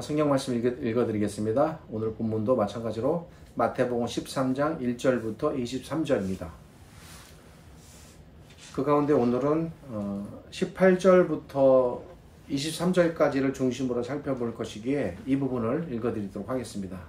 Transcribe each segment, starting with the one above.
성경 말씀 읽어드리겠습니다. 오늘 본문도 마찬가지로 마태복음 13장 1절부터 23절입니다. 그 가운데 오늘은 18절부터 23절까지를 중심으로 살펴볼 것이기에 이 부분을 읽어드리도록 하겠습니다.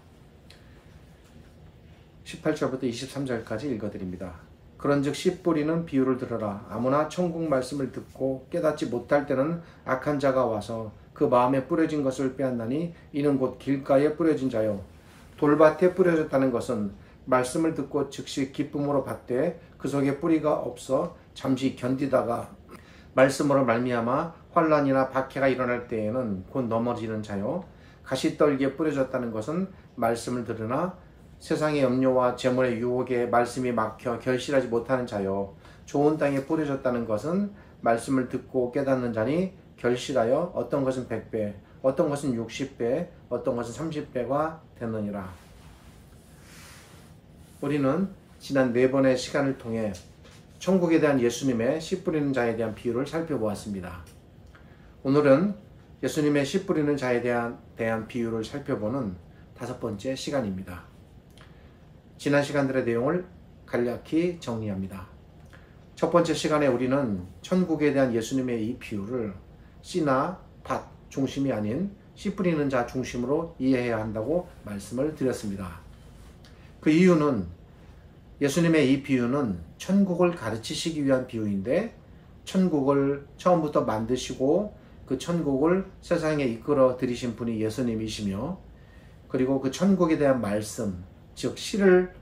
18절부터 23절까지 읽어드립니다. 그런즉 씨 뿌리는 비유를 들으라. 아무나 천국 말씀을 듣고 깨닫지 못할 때는 악한 자가 와서 그 마음에 뿌려진 것을 빼앗나니 이는 곧 길가에 뿌려진 자요 돌밭에 뿌려졌다는 것은 말씀을 듣고 즉시 기쁨으로 받되 그 속에 뿌리가 없어 잠시 견디다가 말씀으로 말미암아 환난이나 박해가 일어날 때에는 곧 넘어지는 자요 가시떨기에 뿌려졌다는 것은 말씀을 들으나 세상의 염려와 재물의 유혹에 말씀이 막혀 결실하지 못하는 자요 좋은 땅에 뿌려졌다는 것은 말씀을 듣고 깨닫는 자니 결실하여 어떤 것은 100배, 어떤 것은 60배, 어떤 것은 30배가 되느니라. 우리는 지난 4번의 시간을 통해 천국에 대한 예수님의 씨 뿌리는 자에 대한 비유를 살펴보았습니다. 오늘은 예수님의 씨 뿌리는 자에 대한 비유를 살펴보는 5번째 시간입니다. 지난 시간들의 내용을 간략히 정리합니다. 첫 번째 시간에 우리는 천국에 대한 예수님의 이 비유를 씨나 밭 중심이 아닌 씨 뿌리는 자 중심으로 이해해야 한다고 말씀을 드렸습니다. 그 이유는 예수님의 이 비유는 천국을 가르치시기 위한 비유인데 천국을 처음부터 만드시고 그 천국을 세상에 이끌어 들이신 분이 예수님이시며 그리고 그 천국에 대한 말씀, 즉 씨를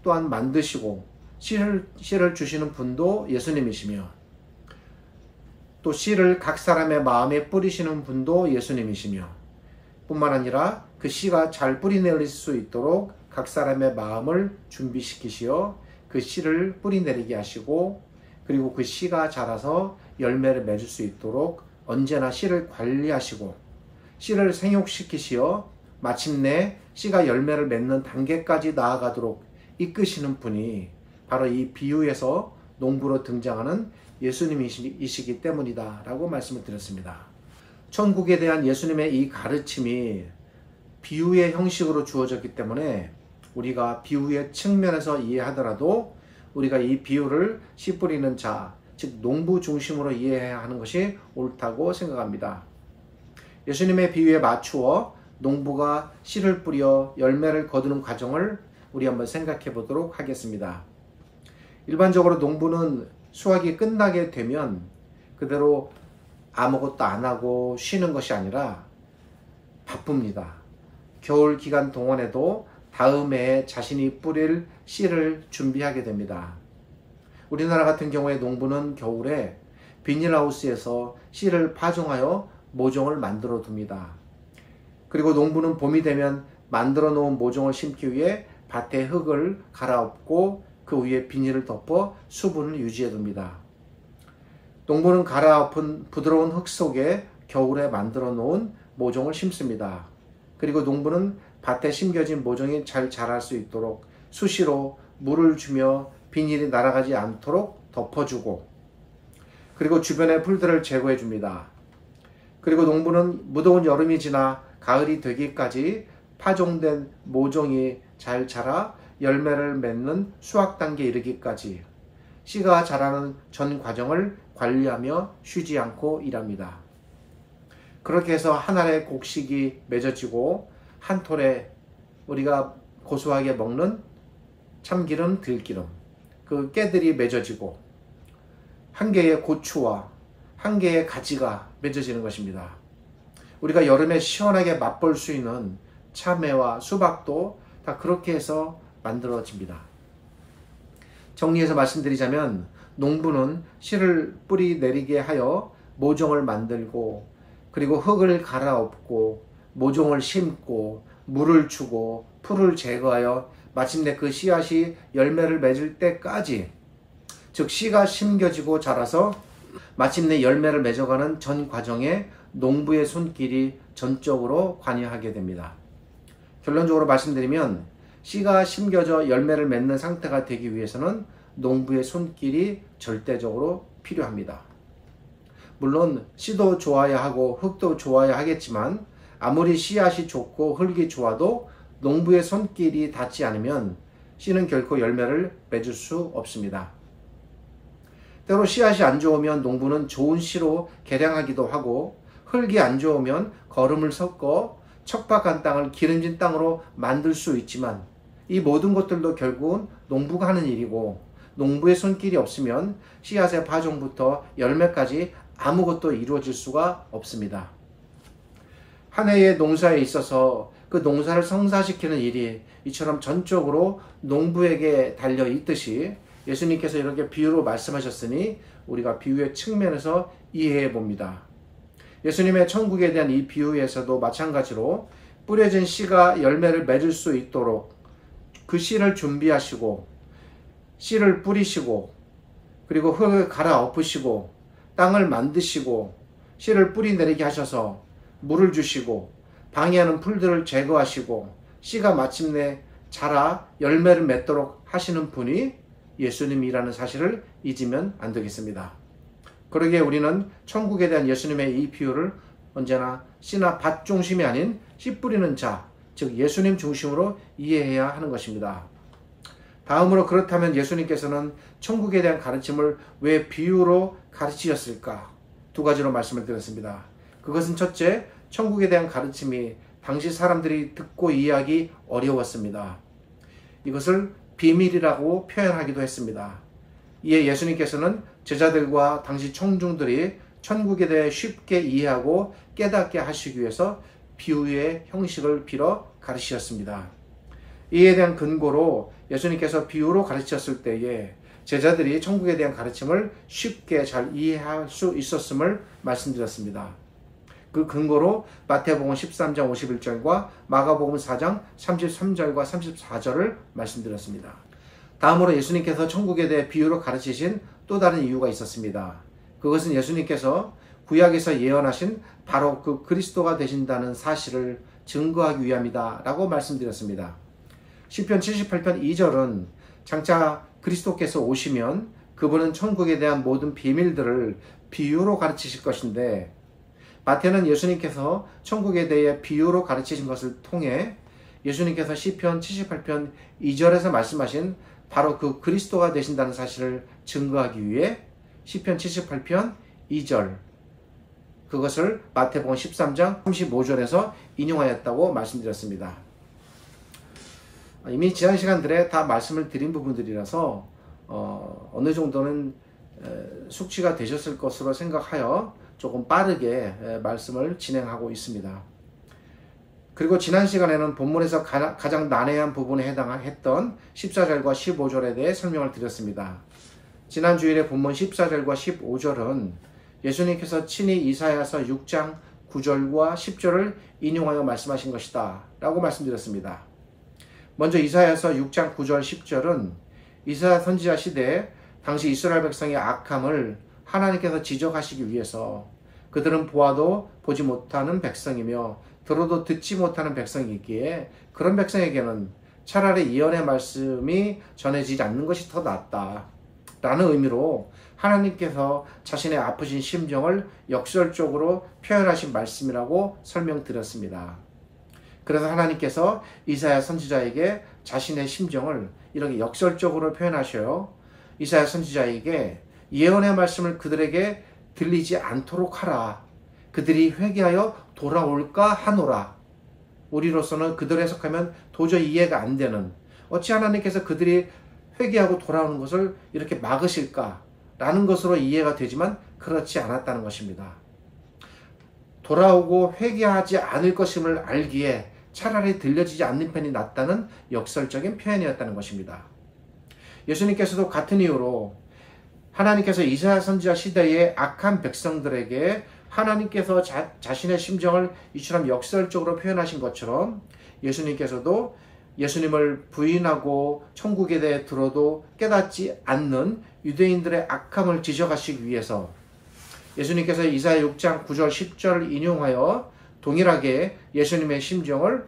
또한 만드시고 씨를 주시는 분도 예수님이시며 또 씨를 각 사람의 마음에 뿌리시는 분도 예수님이시며 뿐만 아니라 그 씨가 잘 뿌리내릴 수 있도록 각 사람의 마음을 준비시키시어 그 씨를 뿌리내리게 하시고 그리고 그 씨가 자라서 열매를 맺을 수 있도록 언제나 씨를 관리하시고 씨를 생육시키시어 마침내 씨가 열매를 맺는 단계까지 나아가도록 이끄시는 분이 바로 이 비유에서 농부로 등장하는 예수님이시기 때문이다 라고 말씀을 드렸습니다. 천국에 대한 예수님의 이 가르침이 비유의 형식으로 주어졌기 때문에 우리가 비유의 측면에서 이해하더라도 우리가 이 비유를 씨 뿌리는 자, 즉 농부 중심으로 이해해야 하는 것이 옳다고 생각합니다. 예수님의 비유에 맞추어 농부가 씨를 뿌려 열매를 거두는 과정을 우리 한번 생각해 보도록 하겠습니다. 일반적으로 농부는 수확이 끝나게 되면 그대로 아무것도 안 하고 쉬는 것이 아니라 바쁩니다. 겨울 기간 동안에도 다음 해에 자신이 뿌릴 씨를 준비하게 됩니다. 우리나라 같은 경우에 농부는 겨울에 비닐하우스에서 씨를 파종하여 모종을 만들어 둡니다. 그리고 농부는 봄이 되면 만들어 놓은 모종을 심기 위해 밭에 흙을 갈아엎고 그 위에 비닐을 덮어 수분을 유지해 둡니다. 농부는 갈아엎은 부드러운 흙 속에 겨울에 만들어 놓은 모종을 심습니다. 그리고 농부는 밭에 심겨진 모종이 잘 자랄 수 있도록 수시로 물을 주며 비닐이 날아가지 않도록 덮어주고 그리고 주변의 풀들을 제거해 줍니다. 그리고 농부는 무더운 여름이 지나 가을이 되기까지 파종된 모종이 잘 자라 열매를 맺는 수확 단계에 이르기까지 씨가 자라는 전 과정을 관리하며 쉬지 않고 일합니다. 그렇게 해서 한 알의 곡식이 맺어지고 한 톨에 우리가 고소하게 먹는 참기름, 들기름, 그 깨들이 맺어지고 한 개의 고추와 한 개의 가지가 맺어지는 것입니다. 우리가 여름에 시원하게 맛볼 수 있는 참외와 수박도 다 그렇게 해서 만들어집니다. 정리해서 말씀드리자면 농부는 씨를 뿌리 내리게 하여 모종을 만들고 그리고 흙을 갈아엎고 모종을 심고 물을 주고 풀을 제거하여 마침내 그 씨앗이 열매를 맺을 때까지 즉 씨가 심겨지고 자라서 마침내 열매를 맺어가는 전 과정에 농부의 손길이 전적으로 관여하게 됩니다. 결론적으로 말씀드리면 씨가 심겨져 열매를 맺는 상태가 되기 위해서는 농부의 손길이 절대적으로 필요합니다. 물론 씨도 좋아야 하고 흙도 좋아야 하겠지만 아무리 씨앗이 좋고 흙이 좋아도 농부의 손길이 닿지 않으면 씨는 결코 열매를 맺을 수 없습니다. 때로 씨앗이 안 좋으면 농부는 좋은 씨로 개량하기도 하고, 흙이 안 좋으면 거름을 섞어 척박한 땅을 기름진 땅으로 만들 수 있지만, 이 모든 것들도 결국은 농부가 하는 일이고, 농부의 손길이 없으면 씨앗의 파종부터 열매까지 아무것도 이루어질 수가 없습니다. 한 해의 농사에 있어서 그 농사를 성사시키는 일이 이처럼 전적으로 농부에게 달려 있듯이 예수님께서 이렇게 비유로 말씀하셨으니 우리가 비유의 측면에서 이해해 봅니다. 예수님의 천국에 대한 이 비유에서도 마찬가지로 뿌려진 씨가 열매를 맺을 수 있도록 그 씨를 준비하시고, 씨를 뿌리시고, 그리고 흙을 갈아 엎으시고, 땅을 만드시고, 씨를 뿌리 내리게 하셔서 물을 주시고, 방해하는 풀들을 제거하시고, 씨가 마침내 자라 열매를 맺도록 하시는 분이 예수님이라는 사실을 잊으면 안 되겠습니다. 그러기에 우리는 천국에 대한 예수님의 이 비유를 언제나 씨나 밭 중심이 아닌 씨 뿌리는 자, 즉 예수님 중심으로 이해해야 하는 것입니다. 다음으로, 그렇다면 예수님께서는 천국에 대한 가르침을 왜 비유로 가르치셨을까? 두 가지로 말씀을 드렸습니다. 그것은 첫째, 천국에 대한 가르침이 당시 사람들이 듣고 이해하기 어려웠습니다. 이것을 비밀이라고 표현하기도 했습니다. 이에 예수님께서는 제자들과 당시 청중들이 천국에 대해 쉽게 이해하고 깨닫게 하시기 위해서 비유의 형식을 빌어 가르치셨습니다. 이에 대한 근거로 예수님께서 비유로 가르치셨을 때에 제자들이 천국에 대한 가르침을 쉽게 잘 이해할 수 있었음을 말씀드렸습니다. 그 근거로 마태복음 13장 51절과 마가복음 4장 33절과 34절을 말씀드렸습니다. 다음으로 예수님께서 천국에 대해 비유로 가르치신 또 다른 이유가 있었습니다. 그것은 예수님께서 구약에서 예언하신 바로 그 그리스도가 되신다는 사실을 증거하기 위함이다 라고 말씀드렸습니다. 시편 78편 2절은 장차 그리스도께서 오시면 그분은 천국에 대한 모든 비밀들을 비유로 가르치실 것인데, 마태는 예수님께서 천국에 대해 비유로 가르치신 것을 통해 예수님께서 시편 78편 2절에서 말씀하신 바로 그 그리스도가 되신다는 사실을 증거하기 위해 시편 78편 2절, 그것을 마태복음 13장 35절에서 인용하였다고 말씀드렸습니다. 이미 지난 시간들에 다 말씀을 드린 부분들이라서 어느 정도는 숙지가 되셨을 것으로 생각하여 조금 빠르게 말씀을 진행하고 있습니다. 그리고 지난 시간에는 본문에서 가장 난해한 부분에 해당했던 14절과 15절에 대해 설명을 드렸습니다. 지난 주일에 본문 14절과 15절은 예수님께서 친히 이사야서 6장 9절과 10절을 인용하여 말씀하신 것이다 라고 말씀드렸습니다. 먼저 이사야서 6장 9절 10절은 이사야 선지자 시대에 당시 이스라엘 백성의 악함을 하나님께서 지적하시기 위해서 그들은 보아도 보지 못하는 백성이며 들어도 듣지 못하는 백성이기에 그런 백성에게는 차라리 예언의 말씀이 전해지지 않는 것이 더 낫다 라는 의미로 하나님께서 자신의 아프신 심정을 역설적으로 표현하신 말씀이라고 설명드렸습니다. 그래서 하나님께서 이사야 선지자에게 자신의 심정을 이렇게 역설적으로 표현하셔요. 이사야 선지자에게 예언의 말씀을 그들에게 들리지 않도록 하라. 그들이 회개하여 돌아올까 하노라. 우리로서는 그들 해석하면 도저히 이해가 안 되는, 어찌 하나님께서 그들이 회개하고 돌아오는 것을 이렇게 막으실까 라는 것으로 이해가 되지만 그렇지 않았다는 것입니다. 돌아오고 회개하지 않을 것임을 알기에 차라리 들려지지 않는 편이 낫다는 역설적인 표현이었다는 것입니다. 예수님께서도 같은 이유로 하나님께서 이사야 선지자 시대의 악한 백성들에게 하나님께서 자신의 심정을 이처럼 역설적으로 표현하신 것처럼 예수님께서도 예수님을 부인하고 천국에 대해 들어도 깨닫지 않는 유대인들의 악함을 지적하시기 위해서 예수님께서 이사야 6장 9절 10절을 인용하여 동일하게 예수님의 심정을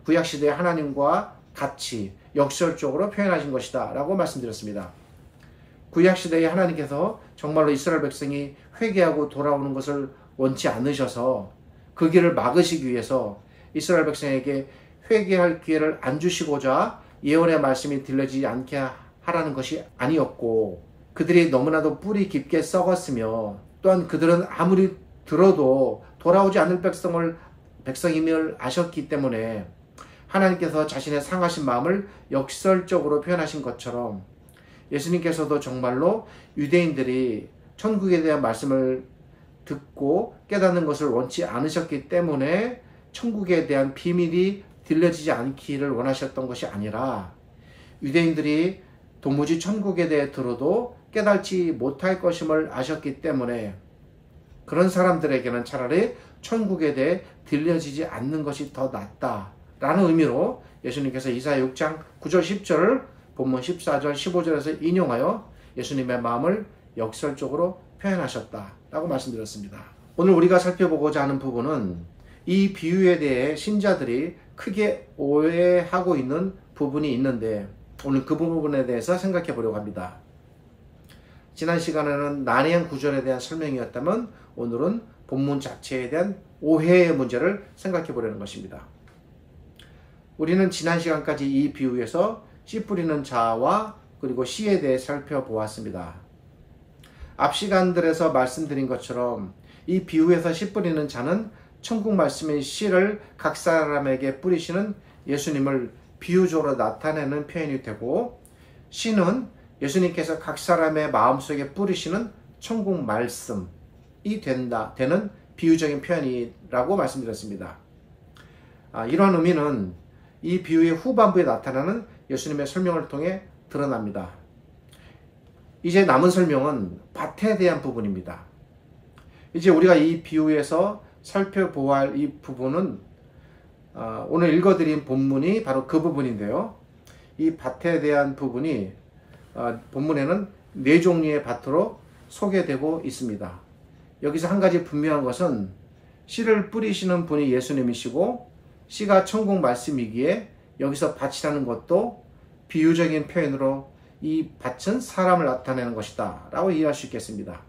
구약시대의 하나님과 같이 역설적으로 표현하신 것이다 라고 말씀드렸습니다. 구약시대의 하나님께서 정말로 이스라엘 백성이 회개하고 돌아오는 것을 원치 않으셔서 그 길을 막으시기 위해서 이스라엘 백성에게 회개할 기회를 안 주시고자 예언의 말씀이 들려지지 않게 하라는 것이 아니었고, 그들이 너무나도 뿌리 깊게 썩었으며 또한 그들은 아무리 들어도 돌아오지 않을 백성임을 아셨기 때문에 하나님께서 자신의 상하신 마음을 역설적으로 표현하신 것처럼 예수님께서도 정말로 유대인들이 천국에 대한 말씀을 듣고 깨닫는 것을 원치 않으셨기 때문에 천국에 대한 비밀이 들려지지 않기를 원하셨던 것이 아니라, 유대인들이 도무지 천국에 대해 들어도 깨닫지 못할 것임을 아셨기 때문에 그런 사람들에게는 차라리 천국에 대해 들려지지 않는 것이 더 낫다라는 의미로 예수님께서 이사야 6장 9절 10절을 본문 14절 15절에서 인용하여 예수님의 마음을 역설적으로 표현하셨다라고 말씀드렸습니다. 오늘 우리가 살펴보고자 하는 부분은 이 비유에 대해 신자들이 크게 오해하고 있는 부분이 있는데, 오늘 그 부분에 대해서 생각해 보려고 합니다. 지난 시간에는 난해한 구절에 대한 설명이었다면 오늘은 본문 자체에 대한 오해의 문제를 생각해 보려는 것입니다. 우리는 지난 시간까지 이 비유에서 씨 뿌리는 자와 그리고 씨에 대해 살펴보았습니다. 앞 시간들에서 말씀드린 것처럼 이 비유에서 씨 뿌리는 자는 천국 말씀의 씨를 각 사람에게 뿌리시는 예수님을 비유적으로 나타내는 표현이 되고, 씨는 예수님께서 각 사람의 마음속에 뿌리시는 천국 말씀이 되는 비유적인 표현이라고 말씀드렸습니다. 이러한 의미는 이 비유의 후반부에 나타나는 예수님의 설명을 통해 드러납니다. 이제 남은 설명은 밭에 대한 부분입니다. 이제 우리가 이 비유에서 살펴보아야 할 이 부분은 오늘 읽어드린 본문이 바로 그 부분인데요. 이 밭에 대한 부분이 본문에는 4종류의 밭으로 소개되고 있습니다. 여기서 한 가지 분명한 것은 씨를 뿌리시는 분이 예수님이시고 씨가 천국 말씀이기에 여기서 밭이라는 것도 비유적인 표현으로 이 밭은 사람을 나타내는 것이다 라고 이해할 수 있겠습니다.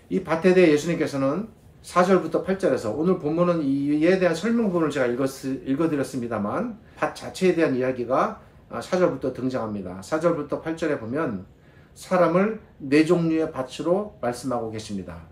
이 밭에 대해 예수님께서는 4절부터 8절에서, 오늘 본문은 이에 대한 설명 부분을 제가 읽어드렸습니다만 밭 자체에 대한 이야기가 4절부터 등장합니다. 4절부터 8절에 보면 사람을 4종류의 밭으로 말씀하고 계십니다.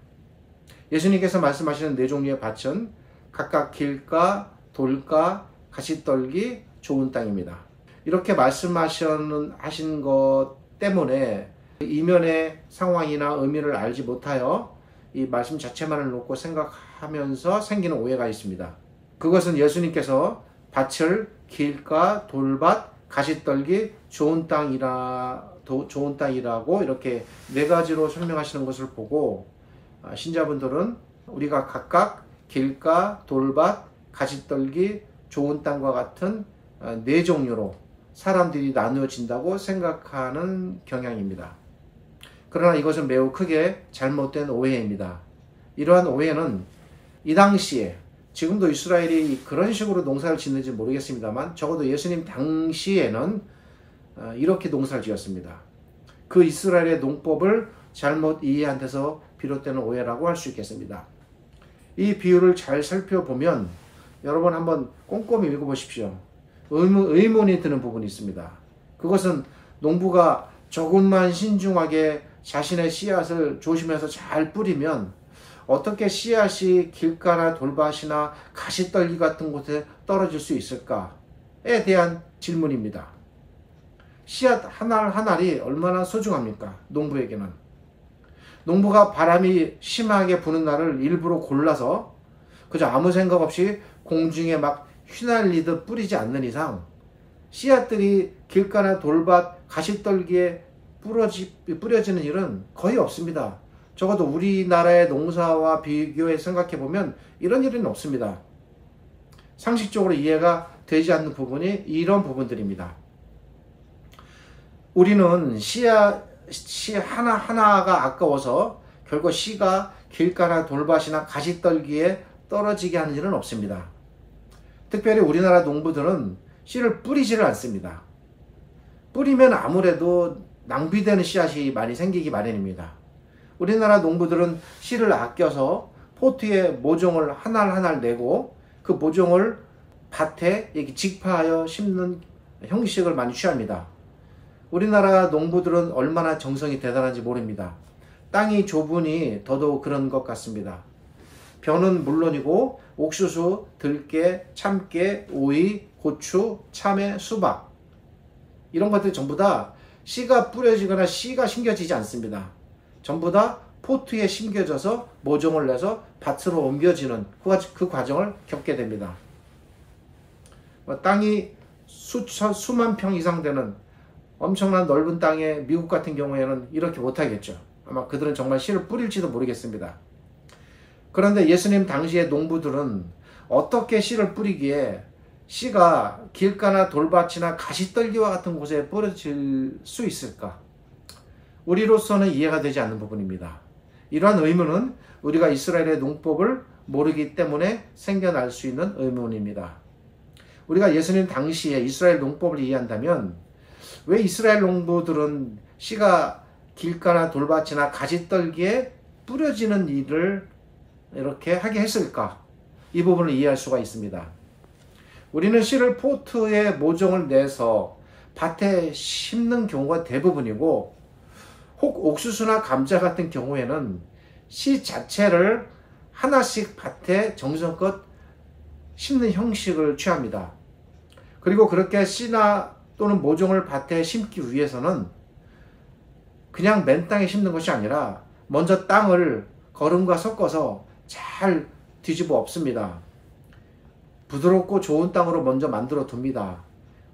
예수님께서 말씀하시는 4종류의 밭은 각각 길가, 돌가, 가시떨기, 좋은 땅입니다. 이렇게 말씀하신 것 때문에 이면의 상황이나 의미를 알지 못하여 이 말씀 자체만을 놓고 생각하면서 생기는 오해가 있습니다. 그것은 예수님께서 밭을 길가, 돌밭, 가시떨기, 좋은 땅이라고 이렇게 4가지로 설명하시는 것을 보고, 신자분들은 우리가 각각 길가, 돌밭, 가시떨기, 좋은 땅과 같은 4종류로 사람들이 나누어진다고 생각하는 경향입니다. 그러나 이것은 매우 크게 잘못된 오해입니다. 이러한 오해는 이 당시에, 지금도 이스라엘이 그런 식으로 농사를 짓는지 모르겠습니다만 적어도 예수님 당시에는 이렇게 농사를 지었습니다. 그 이스라엘의 농법을 잘못 이해한 데서 비롯되는 오해라고 할 수 있겠습니다. 이 비유를 잘 살펴보면 여러분 한번 꼼꼼히 읽어보십시오. 의문이 드는 부분이 있습니다. 그것은 농부가 조금만 신중하게 자신의 씨앗을 조심해서 잘 뿌리면 어떻게 씨앗이 길가나 돌밭이나 가시떨기 같은 곳에 떨어질 수 있을까에 대한 질문입니다. 씨앗 하나하나이 얼마나 소중합니까? 농부에게는. 농부가 바람이 심하게 부는 날을 일부러 골라서 그저 아무 생각 없이 공중에 막 휘날리듯 뿌리지 않는 이상 씨앗들이 길가나 돌밭, 가시떨기에 뿌려지는 일은 거의 없습니다. 적어도 우리나라의 농사와 비교해 생각해보면 이런 일은 없습니다. 상식적으로 이해가 되지 않는 부분이 이런 부분들입니다. 우리는 씨 하나하나가 아까워서 결국 씨가 길가나 돌밭이나 가시떨기에 떨어지게 하는 일은 없습니다. 특별히 우리나라 농부들은 씨를 뿌리지를 않습니다. 뿌리면 아무래도 낭비되는 씨앗이 많이 생기기 마련입니다. 우리나라 농부들은 씨를 아껴서 포트에 모종을 하나를 내고 그 모종을 밭에 이렇게 직파하여 심는 형식을 많이 취합니다. 우리나라 농부들은 얼마나 정성이 대단한지 모릅니다. 땅이 좁으니 더더욱 그런 것 같습니다. 벼는 물론이고 옥수수, 들깨, 참깨, 오이, 고추, 참외, 수박 이런 것들이 전부 다 씨가 뿌려지거나 씨가 심겨지지 않습니다. 전부 다 포트에 심겨져서 모종을 내서 밭으로 옮겨지는 그 과정을 겪게 됩니다. 땅이 수만 평 이상 되는 엄청난 넓은 땅에 미국 같은 경우에는 이렇게 못하겠죠. 아마 그들은 정말 씨를 뿌릴지도 모르겠습니다. 그런데 예수님 당시의 농부들은 어떻게 씨를 뿌리기에 씨가 길가나 돌밭이나 가시떨기와 같은 곳에 뿌려질 수 있을까? 우리로서는 이해가 되지 않는 부분입니다. 이러한 의문은 우리가 이스라엘의 농법을 모르기 때문에 생겨날 수 있는 의문입니다. 우리가 예수님 당시에 이스라엘 농법을 이해한다면 왜 이스라엘 농부들은 씨가 길가나 돌밭이나 가시떨기에 뿌려지는 일을 이렇게 하게 했을까? 이 부분을 이해할 수가 있습니다. 우리는 씨를 포트에 모종을 내서 밭에 심는 경우가 대부분이고 혹 옥수수나 감자 같은 경우에는 씨 자체를 하나씩 밭에 정성껏 심는 형식을 취합니다. 그리고 그렇게 씨나 또는 모종을 밭에 심기 위해서는 그냥 맨 땅에 심는 것이 아니라 먼저 땅을 거름과 섞어서 잘 뒤집어 엎습니다. 부드럽고 좋은 땅으로 먼저 만들어 둡니다.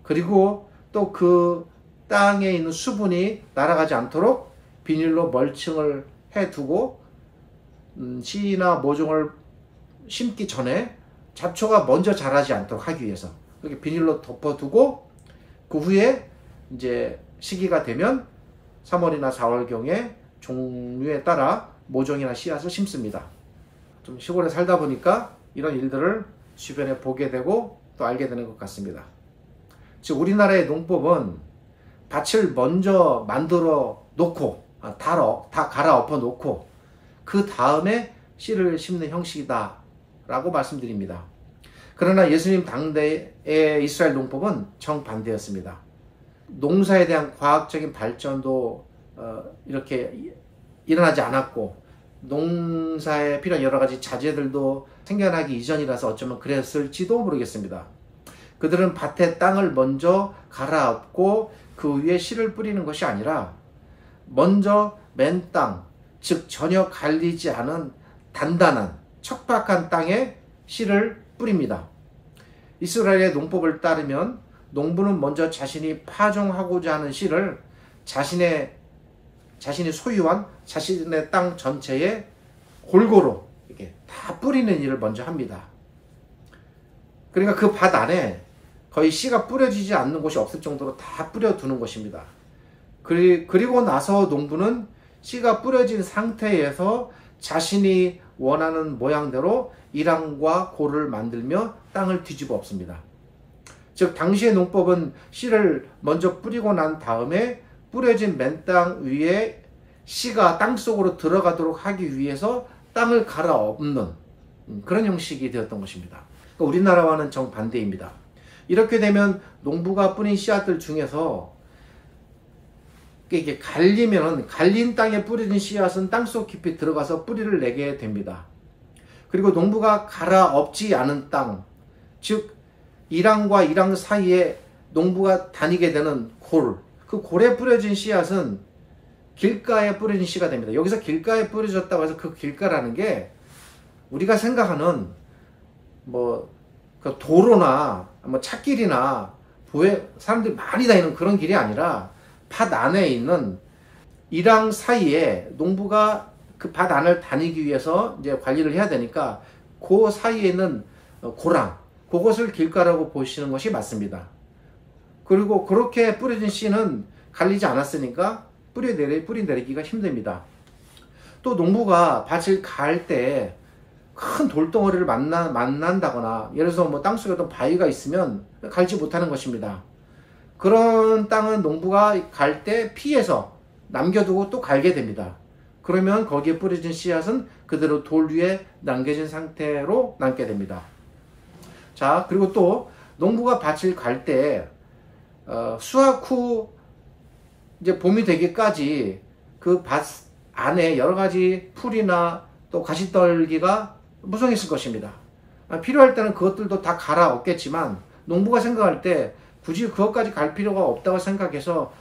그리고 또 그 땅에 있는 수분이 날아가지 않도록 비닐로 멀칭을 해두고 씨나 모종을 심기 전에 잡초가 먼저 자라지 않도록 하기 위해서 이렇게 비닐로 덮어두고 그 후에 이제 시기가 되면 3월이나 4월경에 종류에 따라 모종이나 씨앗을 심습니다. 좀 시골에 살다 보니까 이런 일들을 주변에 보게 되고 또 알게 되는 것 같습니다. 즉 우리나라의 농법은 밭을 먼저 만들어 놓고 다 갈아엎어 놓고 그 다음에 씨를 심는 형식이다 라고 말씀드립니다. 그러나 예수님 당대의 이스라엘 농법은 정반대였습니다. 농사에 대한 과학적인 발전도 이렇게 일어나지 않았고 농사에 필요한 여러 가지 자재들도 생겨나기 이전이라서 어쩌면 그랬을지도 모르겠습니다. 그들은 밭에 땅을 먼저 갈아엎고 그 위에 씨를 뿌리는 것이 아니라 먼저 맨 땅, 즉 전혀 갈리지 않은 단단한 척박한 땅에 씨를 뿌립니다. 이스라엘의 농법을 따르면 농부는 먼저 자신이 파종하고자 하는 씨를 자신이 소유한 자신의 땅 전체에 골고루 이렇게 다 뿌리는 일을 먼저 합니다. 그러니까 그 밭 안에 거의 씨가 뿌려지지 않는 곳이 없을 정도로 다 뿌려두는 것입니다. 그리고 나서 농부는 씨가 뿌려진 상태에서 자신이 원하는 모양대로 이랑과 골을 만들며 땅을 뒤집어 엎습니다. 즉 당시의 농법은 씨를 먼저 뿌리고 난 다음에 뿌려진 맨 땅 위에 씨가 땅속으로 들어가도록 하기 위해서 땅을 갈아엎는 그런 형식이 되었던 것입니다. 그러니까 우리나라와는 정반대입니다. 이렇게 되면 농부가 뿌린 씨앗들 중에서 이게 갈린 땅에 뿌려진 씨앗은 땅속 깊이 들어가서 뿌리를 내게 됩니다. 그리고 농부가 갈아엎지 않은 땅, 즉 이랑과 이랑 사이에 농부가 다니게 되는 골, 그 골에 뿌려진 씨앗은 길가에 뿌려진 씨가 됩니다. 여기서 길가에 뿌려졌다고 해서 그 길가라는 게 우리가 생각하는 그 도로나 찻길이나 사람들이 많이 다니는 그런 길이 아니라 밭 안에 있는 이랑 사이에 농부가 그 밭 안을 다니기 위해서 이제 관리를 해야 되니까 그 사이에 있는 고랑, 그것을 길가라고 보시는 것이 맞습니다. 그리고 그렇게 뿌려진 씨는 갈리지 않았으니까 뿌리 내리기가 힘듭니다. 또 농부가 밭을 갈 때 큰 돌덩어리를 만난다거나 예를 들어서 땅속에 어떤 바위가 있으면 갈지 못하는 것입니다. 그런 땅은 농부가 갈 때 피해서 남겨두고 또 갈게 됩니다. 그러면 거기에 뿌려진 씨앗은 그대로 돌 위에 남겨진 상태로 남게 됩니다. 자, 그리고 또 농부가 밭을 갈 때 수확 후 이제 봄이 되기까지 그 밭 안에 여러 가지 풀이나 또 가시떨기가 무성했을 것입니다. 필요할 때는 그것들도 다 갈아 얻겠지만 농부가 생각할 때 굳이 그것까지 갈 필요가 없다고 생각해서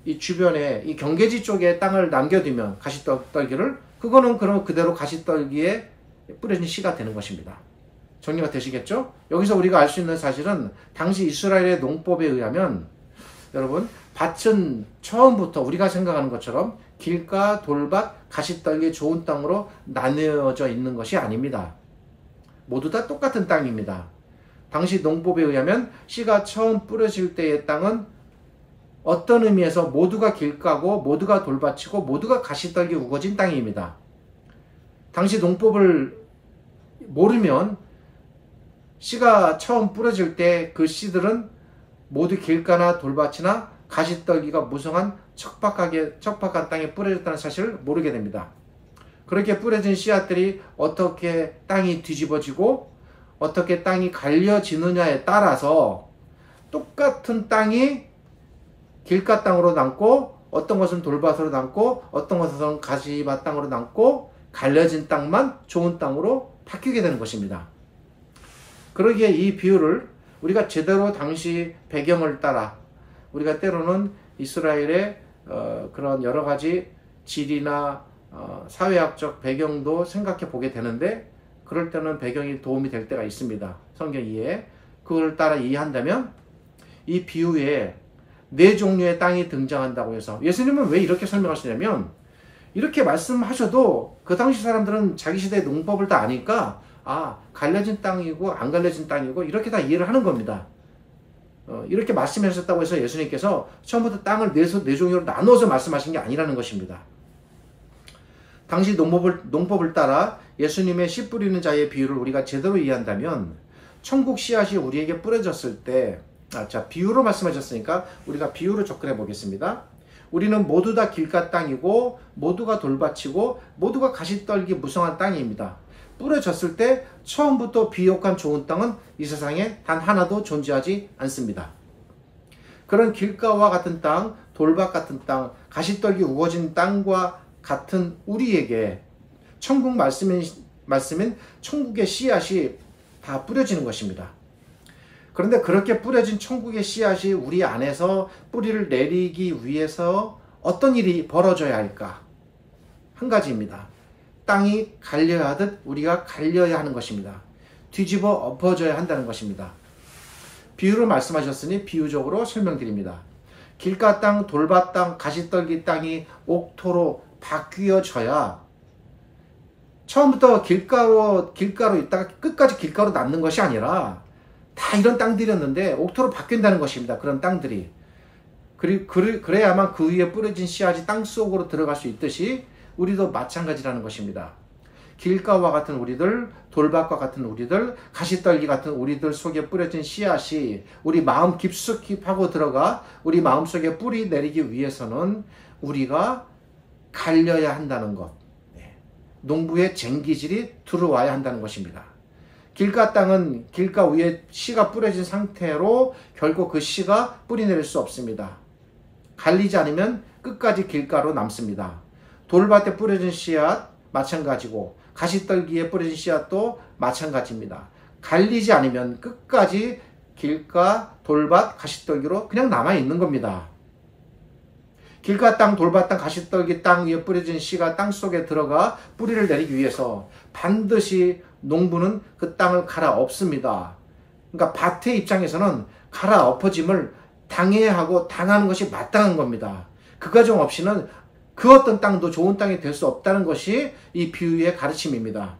이 주변에 이 경계지 쪽에 땅을 남겨두면 가시떨기를 그거는 그럼 그대로 가시떨기에 뿌려진 씨가 되는 것입니다. 정리가 되시겠죠? 여기서 우리가 알 수 있는 사실은 당시 이스라엘의 농법에 의하면 여러분 밭은 처음부터 우리가 생각하는 것처럼 길가, 돌밭, 가시떨기 좋은 땅으로 나뉘어져 있는 것이 아닙니다. 모두 다 똑같은 땅입니다. 당시 농법에 의하면 씨가 처음 뿌려질 때의 땅은 어떤 의미에서 모두가 길가고 모두가 돌밭이고 모두가 가시떨기 우거진 땅입니다. 당시 농법을 모르면 씨가 처음 뿌려질 때 그 씨들은 모두 길가나 돌밭이나 가시떨기가 무성한 척박한 땅에 뿌려졌다는 사실을 모르게 됩니다. 그렇게 뿌려진 씨앗들이 어떻게 땅이 뒤집어지고 어떻게 땅이 갈려지느냐에 따라서 똑같은 땅이 길가 땅으로 남고 어떤 것은 돌밭으로 남고 어떤 것은 가시밭 땅으로 남고 갈려진 땅만 좋은 땅으로 바뀌게 되는 것입니다. 그러기에 이 비유를 우리가 제대로 당시 배경을 따라 우리가 때로는 이스라엘의 그런 여러 가지 지리나 사회학적 배경도 생각해 보게 되는데 그럴 때는 배경이 도움이 될 때가 있습니다. 성경 이해에. 그걸 따라 이해한다면 이 비유에 네 종류의 땅이 등장한다고 해서 예수님은 왜 이렇게 설명하시냐면 이렇게 말씀하셔도 그 당시 사람들은 자기 시대의 농법을 다 아니까 갈려진 땅이고 안 갈려진 땅이고 이렇게 다 이해를 하는 겁니다. 이렇게 말씀하셨다고 해서 예수님께서 처음부터 땅을 네 종류로 나눠서 말씀하신 게 아니라는 것입니다. 당시 농법을 따라 예수님의 씨 뿌리는 자의 비유를 우리가 제대로 이해한다면 천국 씨앗이 우리에게 뿌려졌을 때 비유로 말씀하셨으니까 우리가 비유로 접근해 보겠습니다. 우리는 모두 다 길가 땅이고 모두가 돌밭이고 모두가 가시떨기 무성한 땅입니다. 뿌려졌을 때 처음부터 비옥한 좋은 땅은 이 세상에 단 하나도 존재하지 않습니다. 그런 길가와 같은 땅, 돌밭 같은 땅, 가시떨기 우거진 땅과 같은 우리에게 천국 말씀인 천국의 씨앗이 다 뿌려지는 것입니다. 그런데 그렇게 뿌려진 천국의 씨앗이 우리 안에서 뿌리를 내리기 위해서 어떤 일이 벌어져야 할까? 한 가지입니다. 땅이 갈려야 하듯 우리가 갈려야 하는 것입니다. 뒤집어 엎어져야 한다는 것입니다. 비유로 말씀하셨으니 비유적으로 설명드립니다. 길가 땅, 돌밭 땅, 가시떨기 땅이 옥토로 바뀌어져야 처음부터 길가로 있다가 끝까지 길가로 남는 것이 아니라 다 이런 땅들이었는데 옥토로 바뀐다는 것입니다. 그런 땅들이. 그래야만 그 위에 뿌려진 씨앗이 땅 속으로 들어갈 수 있듯이 우리도 마찬가지라는 것입니다. 길가와 같은 우리들, 돌밭과 같은 우리들, 가시떨기 같은 우리들 속에 뿌려진 씨앗이 우리 마음 깊숙이 파고 들어가 우리 마음속에 뿌리 내리기 위해서는 우리가 갈려야 한다는 것. 농부의 쟁기질이 들어와야 한다는 것입니다. 길가 땅은 길가 위에 씨가 뿌려진 상태로 결국 그 씨가 뿌리 내릴 수 없습니다. 갈리지 않으면 끝까지 길가로 남습니다. 돌밭에 뿌려진 씨앗 마찬가지고 가시떨기에 뿌려진 씨앗도 마찬가지입니다. 갈리지 않으면 끝까지 길가, 돌밭, 가시떨기로 그냥 남아있는 겁니다. 길가 땅, 돌밭 땅, 가시떨기 땅 위에 뿌려진 씨가 땅 속에 들어가 뿌리를 내리기 위해서 반드시 농부는 그 땅을 갈아엎습니다. 그러니까 밭의 입장에서는 갈아엎어짐을 당해야 하고 당하는 것이 마땅한 겁니다. 그 과정 없이는 그 어떤 땅도 좋은 땅이 될 수 없다는 것이 이 비유의 가르침입니다.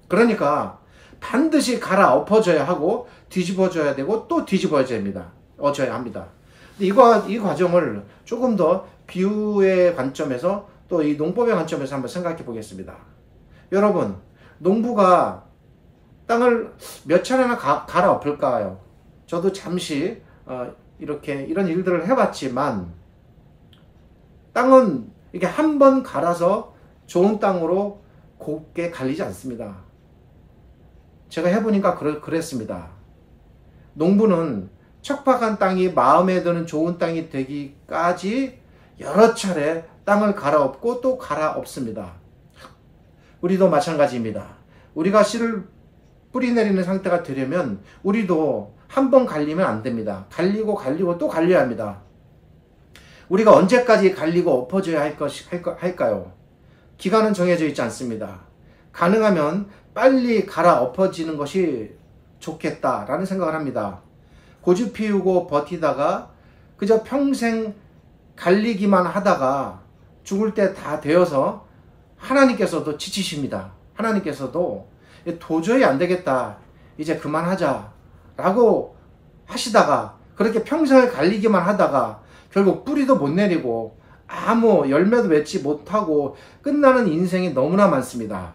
그러니까 반드시 갈아엎어져야 하고 뒤집어져야 되고 또 뒤집어져야 합니다. 이 과정을 조금 더 비유의 관점에서 또 이 농법의 관점에서 한번 생각해 보겠습니다. 여러분, 농부가 땅을 몇 차례나 갈아엎을까요? 저도 잠시 이런 일들을 해봤지만 땅은 이게 한 번 갈아서 좋은 땅으로 곱게 갈리지 않습니다. 제가 해보니까 그랬습니다. 농부는 척박한 땅이 마음에 드는 좋은 땅이 되기까지 여러 차례 땅을 갈아엎고 또 갈아엎습니다. 우리도 마찬가지입니다. 우리가 씨를 뿌리 내리는 상태가 되려면 우리도 한 번 갈리면 안 됩니다. 갈리고 또 갈려야 합니다. 우리가 언제까지 갈리고 엎어져야 할까요? 기간은 정해져 있지 않습니다. 가능하면 빨리 갈아엎어지는 것이 좋겠다라는 생각을 합니다. 고집 피우고 버티다가 그저 평생 갈리기만 하다가 죽을 때 다 되어서 하나님께서도 지치십니다. 하나님께서도 도저히 안 되겠다, 이제 그만하자 라고 하시다가 그렇게 평생을 갈리기만 하다가 결국 뿌리도 못 내리고 아무 열매도 맺지 못하고 끝나는 인생이 너무나 많습니다.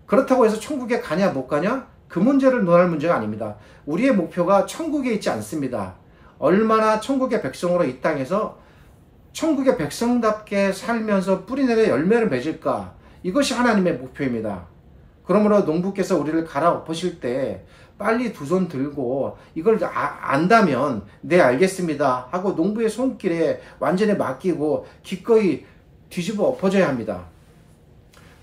그렇다고 해서 천국에 가냐 못 가냐? 그 문제를 논할 문제가 아닙니다. 우리의 목표가 천국에 있지 않습니다. 얼마나 천국의 백성으로 이 땅에서 천국의 백성답게 살면서 뿌리내려 열매를 맺을까? 이것이 하나님의 목표입니다. 그러므로 농부께서 우리를 갈아엎으실 때 빨리 두 손 들고 이걸 안다면 네 알겠습니다 하고 농부의 손길에 완전히 맡기고 기꺼이 뒤집어 엎어져야 합니다.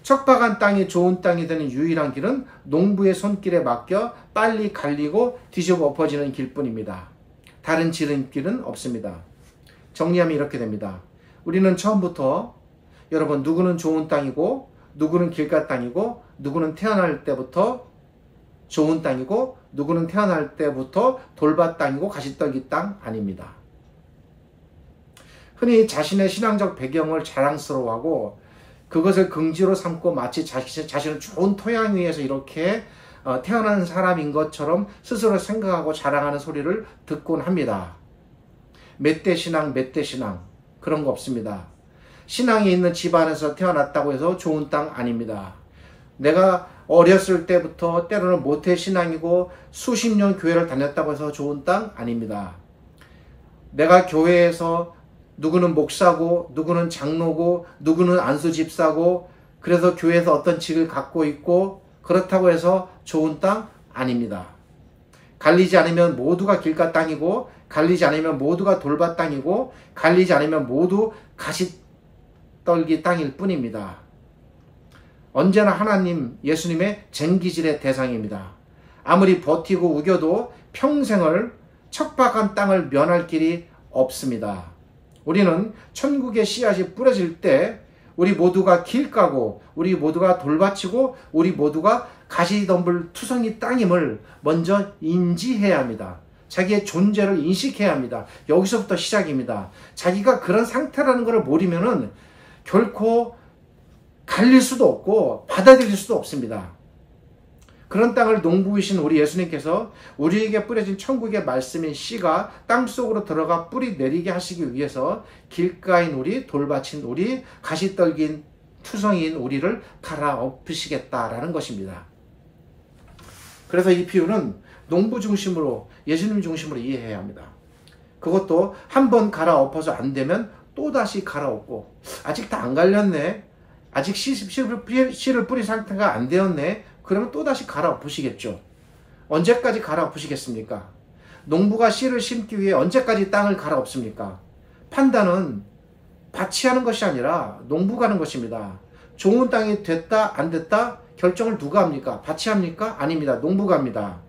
척박한 땅이 좋은 땅이 되는 유일한 길은 농부의 손길에 맡겨 빨리 갈리고 뒤집어 엎어지는 길뿐입니다. 다른 지름길은 없습니다. 정리하면 이렇게 됩니다. 우리는 처음부터 여러분 누구는 좋은 땅이고 누구는 길가 땅이고 누구는 태어날 때부터 좋은 땅이고 누구는 태어날 때부터 돌밭 땅이고 가시떨기 땅 아닙니다. 흔히 자신의 신앙적 배경을 자랑스러워하고 그것을 긍지로 삼고 마치 자신은 좋은 토양 위에서 이렇게 태어난 사람인 것처럼 스스로 생각하고 자랑하는 소리를 듣곤 합니다. 멧돼 신앙 그런 거 없습니다. 신앙이 있는 집안에서 태어났다고 해서 좋은 땅 아닙니다. 내가 어렸을 때부터 때로는 모태 신앙이고 수십 년 교회를 다녔다고 해서 좋은 땅 아닙니다. 내가 교회에서 누구는 목사고 누구는 장로고 누구는 안수 집사고 그래서 교회에서 어떤 직을 갖고 있고 그렇다고 해서 좋은 땅 아닙니다. 갈리지 않으면 모두가 길가 땅이고 갈리지 않으면 모두가 돌밭 땅이고 갈리지 않으면 모두 가시떨기 땅일 뿐입니다. 언제나 하나님, 예수님의 쟁기질의 대상입니다. 아무리 버티고 우겨도 평생을 척박한 땅을 면할 길이 없습니다. 우리는 천국의 씨앗이 뿌려질 때 우리 모두가 길가고 우리 모두가 돌밭이고 우리 모두가 가시덤불 투성이 땅임을 먼저 인지해야 합니다. 자기의 존재를 인식해야 합니다. 여기서부터 시작입니다. 자기가 그런 상태라는 것을 모르면은 결코 갈릴 수도 없고 받아들일 수도 없습니다. 그런 땅을 농부이신 우리 예수님께서 우리에게 뿌려진 천국의 말씀인 씨가 땅속으로 들어가 뿌리 내리게 하시기 위해서 길가인 우리, 돌밭인 우리, 가시떨긴 투성이인 우리를 갈아엎으시겠다라는 것입니다. 그래서 이 비유는 농부 중심으로, 예수님 중심으로 이해해야 합니다. 그것도 한 번 갈아엎어서 안 되면 또다시 갈아엎고, 아직 다 안 갈렸네, 아직 씨를 뿌릴 상태가 안 되었네, 그러면 또다시 갈아엎으시겠죠. 언제까지 갈아엎으시겠습니까? 농부가 씨를 심기 위해 언제까지 땅을 갈아엎습니까? 판단은 밭이 하는 것이 아니라 농부가 하는 것입니다. 좋은 땅이 됐다 안 됐다 결정을 누가 합니까? 밭이 합니까? 아닙니다. 농부가 합니다.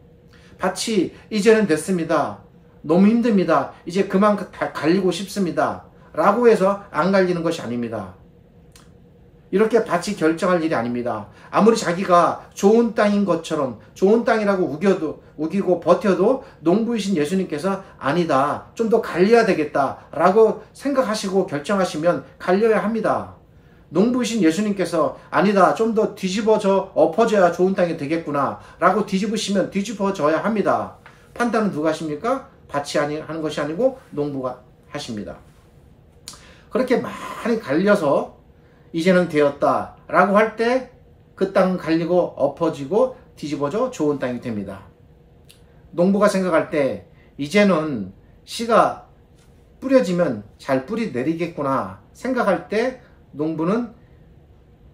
밭이 이제는 됐습니다, 너무 힘듭니다, 이제 그만 갈리고 싶습니다 라고 해서 안 갈리는 것이 아닙니다. 이렇게 밭이 결정할 일이 아닙니다. 아무리 자기가 좋은 땅인 것처럼 좋은 땅이라고 우기고 버텨도 농부이신 예수님께서 아니다, 좀 더 갈려야 되겠다 라고 생각하시고 결정하시면 갈려야 합니다. 농부이신 예수님께서 아니다, 좀 더 뒤집어져 엎어져야 좋은 땅이 되겠구나 라고 뒤집으시면 뒤집어져야 합니다. 판단은 누가 하십니까? 밭이 하는 것이 아니고 농부가 하십니다. 그렇게 많이 갈려서 이제는 되었다 라고 할 때 그 땅은 갈리고 엎어지고 뒤집어져 좋은 땅이 됩니다. 농부가 생각할 때 이제는 씨가 뿌려지면 잘 뿌리 내리겠구나 생각할 때 농부는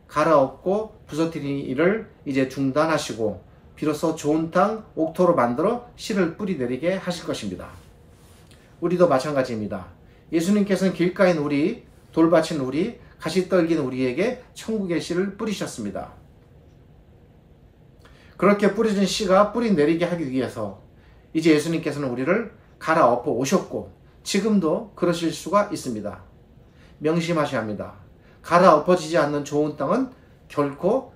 갈아엎고 부서뜨리는 일을 이제 중단하시고 비로소 좋은 땅 옥토로 만들어 씨를 뿌리 내리게 하실 것입니다. 우리도 마찬가지입니다. 예수님께서는 길가인 우리, 돌밭인 우리, 가시 떨긴 우리에게 천국의 씨를 뿌리셨습니다. 그렇게 뿌려진 씨가 뿌리 내리게 하기 위해서 이제 예수님께서는 우리를 갈아엎어 오셨고 지금도 그러실 수가 있습니다. 명심하셔야 합니다. 갈아엎어지지 않는 좋은 땅은 결코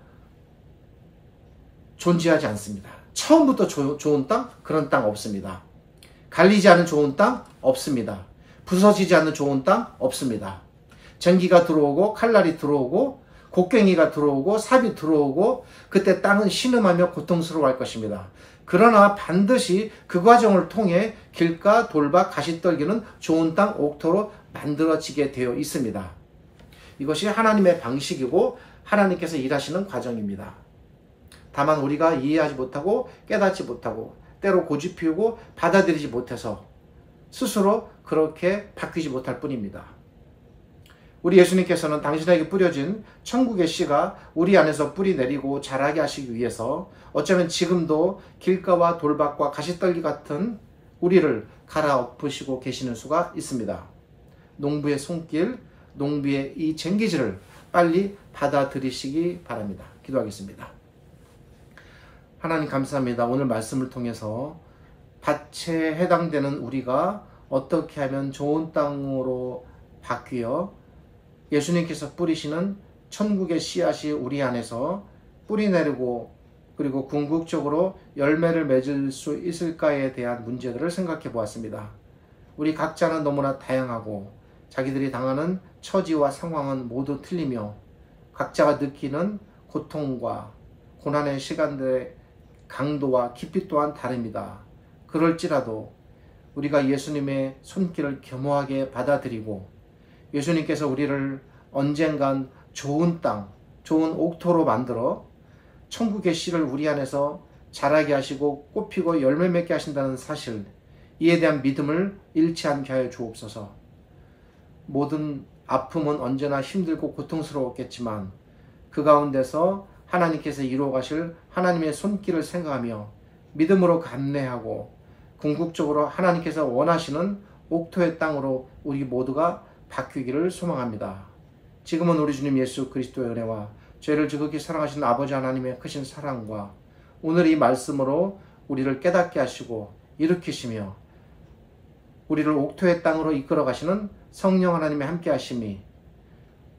존재하지 않습니다. 처음부터 좋은 땅, 그런 땅 없습니다. 갈리지 않은 좋은 땅 없습니다. 부서지지 않는 좋은 땅 없습니다. 전기가 들어오고 칼날이 들어오고 곡괭이가 들어오고 삽이 들어오고 그때 땅은 신음하며 고통스러워할 것입니다. 그러나 반드시 그 과정을 통해 길가, 돌밭, 가시떨기는 좋은 땅, 옥토로 만들어지게 되어 있습니다. 이것이 하나님의 방식이고 하나님께서 일하시는 과정입니다. 다만 우리가 이해하지 못하고 깨닫지 못하고 때로 고집 피우고 받아들이지 못해서 스스로 그렇게 바뀌지 못할 뿐입니다. 우리 예수님께서는 당신에게 뿌려진 천국의 씨가 우리 안에서 뿌리 내리고 자라게 하시기 위해서 어쩌면 지금도 길가와 돌밭과 가시떨기 같은 우리를 갈아엎으시고 계시는 수가 있습니다. 농부의 손길, 농부의 이 쟁기질을 빨리 받아들이시기 바랍니다. 기도하겠습니다. 하나님 감사합니다. 오늘 말씀을 통해서 밭에 해당되는 우리가 어떻게 하면 좋은 땅으로 바뀌어 예수님께서 뿌리시는 천국의 씨앗이 우리 안에서 뿌리 내리고 그리고 궁극적으로 열매를 맺을 수 있을까에 대한 문제들을 생각해 보았습니다. 우리 각자는 너무나 다양하고 자기들이 당하는 처지와 상황은 모두 틀리며 각자가 느끼는 고통과 고난의 시간들의 강도와 깊이 또한 다릅니다. 그럴지라도 우리가 예수님의 손길을 겸허하게 받아들이고 예수님께서 우리를 언젠간 좋은 땅, 좋은 옥토로 만들어 천국의 씨를 우리 안에서 자라게 하시고 꽃피고 열매 맺게 하신다는 사실, 이에 대한 믿음을 잃지 않게 하여 주옵소서. 모든 아픔은 언제나 힘들고 고통스러웠겠지만 그 가운데서 하나님께서 이루어 가실 하나님의 손길을 생각하며 믿음으로 감내하고 궁극적으로 하나님께서 원하시는 옥토의 땅으로 우리 모두가 바뀌기를 소망합니다. 지금은 우리 주님 예수 그리스도의 은혜와 죄를 지극히 사랑하시는 아버지 하나님의 크신 사랑과 오늘 이 말씀으로 우리를 깨닫게 하시고 일으키시며 우리를 옥토의 땅으로 이끌어 가시는 성령 하나님의 함께 하심이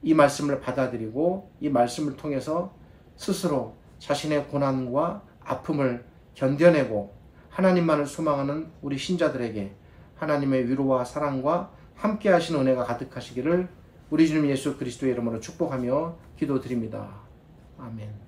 이 말씀을 받아들이고 이 말씀을 통해서 스스로 자신의 고난과 아픔을 견뎌내고 하나님만을 소망하는 우리 신자들에게 하나님의 위로와 사랑과 함께 하시는 은혜가 가득하시기를 우리 주님 예수 그리스도의 이름으로 축복하며 기도드립니다. 아멘.